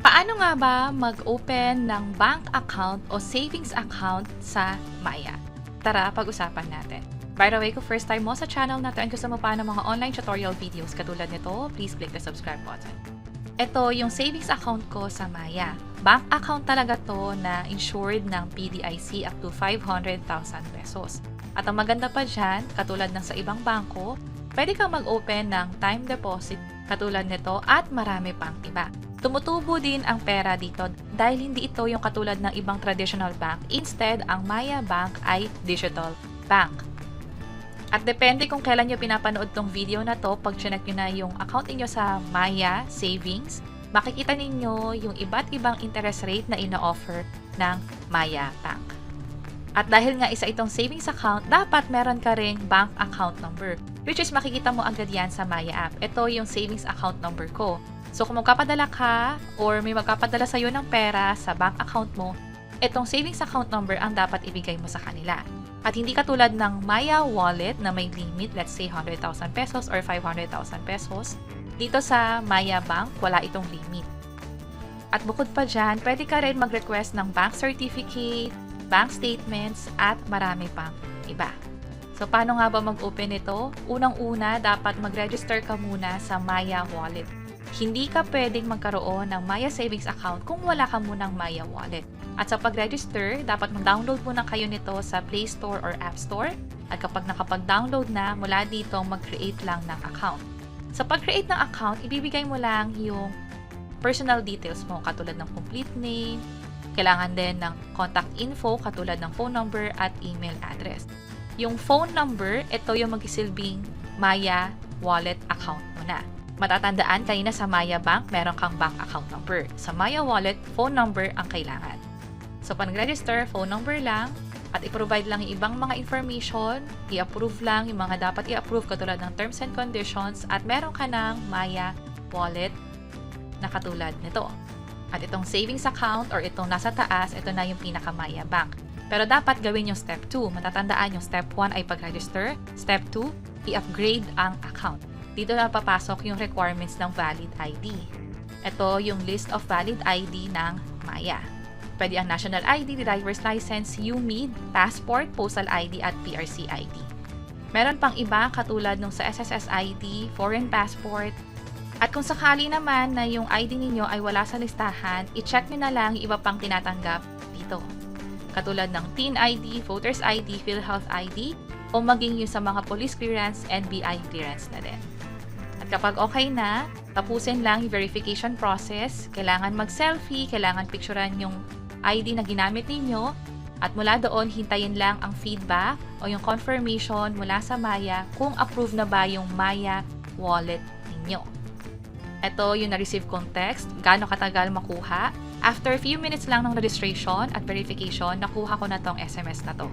Paano nga ba mag-open ng bank account o savings account sa Maya? Tara, pag-usapan natin. By the way, kung first time mo sa channel natin at gusto mo pa ng mga online tutorial videos katulad nito, please click the subscribe button. Ito yung savings account ko sa Maya. Bank account talaga to na insured ng PDIC up to 500,000 pesos. At ang maganda pa dyan, katulad ng sa ibang bangko, pwede kang mag-open ng time deposit katulad nito at marami pang iba. Tumutubo din ang pera dito dahil hindi ito yung katulad ng ibang traditional bank. Instead, ang Maya Bank ay digital bank. At depende kung kailan nyo pinapanood tong video na to, pag chinek nyo na yung account niyo sa Maya Savings, makikita ninyo yung iba't ibang interest rate na ina-offer ng Maya Bank. At dahil nga isa itong savings account, dapat meron ka ring bank account number, which is makikita mo agad yan sa Maya app. Ito yung savings account number ko. So kung magpapadala ka or may magpapadala sa'yo ng pera sa bank account mo, itong savings account number ang dapat ibigay mo sa kanila. At hindi katulad ng Maya Wallet na may limit, let's say 100,000 pesos or 500,000 pesos. Dito sa Maya Bank, wala itong limit. At bukod pa dyan, pwede ka rin mag-request ng bank certificate, bank statements, at marami pang iba. So paano nga ba mag-open ito? Unang-una, dapat mag-register ka muna sa Maya Wallet. Hindi ka pwedeng magkaroon ng Maya Savings Account kung wala ka munang Maya Wallet. At sa pag-register, dapat mag-download muna kayo nito sa Play Store or App Store. At kapag nakapag-download na, mula dito mag-create lang ng account. Sa pag-create ng account, ibibigay mo lang yung personal details mo katulad ng complete name, kailangan din ng contact info katulad ng phone number at email address. Yung phone number, ito yung magsisilbing Maya Wallet account mo na. Matatandaan, kanina sa Maya Bank, meron kang bank account number. Sa Maya Wallet, phone number ang kailangan. So, pag nag-register, phone number lang, at i-provide lang yung ibang mga information, i-approve lang yung mga dapat i-approve katulad ng terms and conditions, at meron ka ng Maya Wallet na katulad nito. At itong savings account or itong nasa taas, ito na yung pinaka-Maya Bank. Pero dapat gawin yung step 2. Matatandaan yung step 1 ay pag-register. Step 2, i-upgrade ang account. Dito na papasok yung requirements ng valid ID. Ito yung list of valid ID ng Maya. Pwede ang national ID, driver's license, UMID, passport, postal ID, at PRC ID. Meron pang iba katulad nung sa SSS ID, foreign passport. At kung sakali naman na yung ID ninyo ay wala sa listahan, i-check nyo na lang yung iba pang tinatanggap dito. Katulad ng Teen ID, Voters ID, PhilHealth ID, o maging yung sa mga police clearance, NBI clearance na din. At kapag okay na, tapusin lang yung verification process. Kailangan mag-selfie, kailangan picturean yung ID na ginamit ninyo, at mula doon, hintayin lang ang feedback o yung confirmation mula sa Maya kung approve na ba yung Maya wallet ninyo. Ito yung na-receive kong text, gaano katagal makuha. After a few minutes lang ng registration at verification, nakuha ko na tong SMS na to.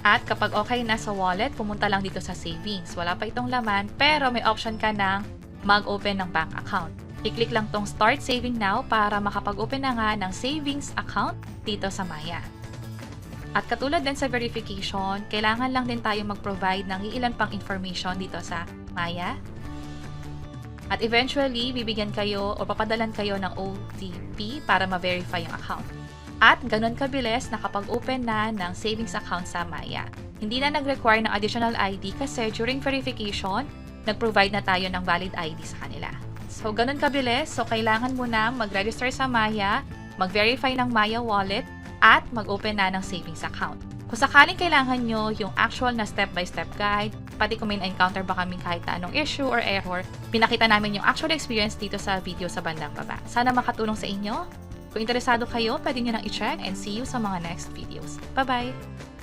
At kapag okay na sa wallet, pumunta lang dito sa savings. Wala pa itong laman, pero may option ka ng mag-open ng bank account. I-click lang tong Start Saving Now para makapag-open na nga ng savings account dito sa Maya. At katulad din sa verification, kailangan lang din tayo mag-provide ng iilan pang information dito sa Maya. At eventually, bibigyan kayo o papadalan kayo ng OTP para ma-verify yung account. At ganun kabilis nakapag-open na ng savings account sa Maya. Hindi na nag-require ng additional ID kasi during verification, nag-provide na tayo ng valid ID sa kanila. So, ganun kabilis. So, kailangan mo na mag-register sa Maya, mag-verify ng Maya wallet, at mag-open na ng savings account. Kung sakaling kailangan nyo yung actual na step-by-step guide, pati kung may na-encounter ba kami kahit na anong issue or error, pinakita namin yung actual experience dito sa video sa bandang baba. Sana makatulong sa inyo. Kung interesado kayo, pwede nyo nang i-check and see you sa mga next videos. Bye-bye!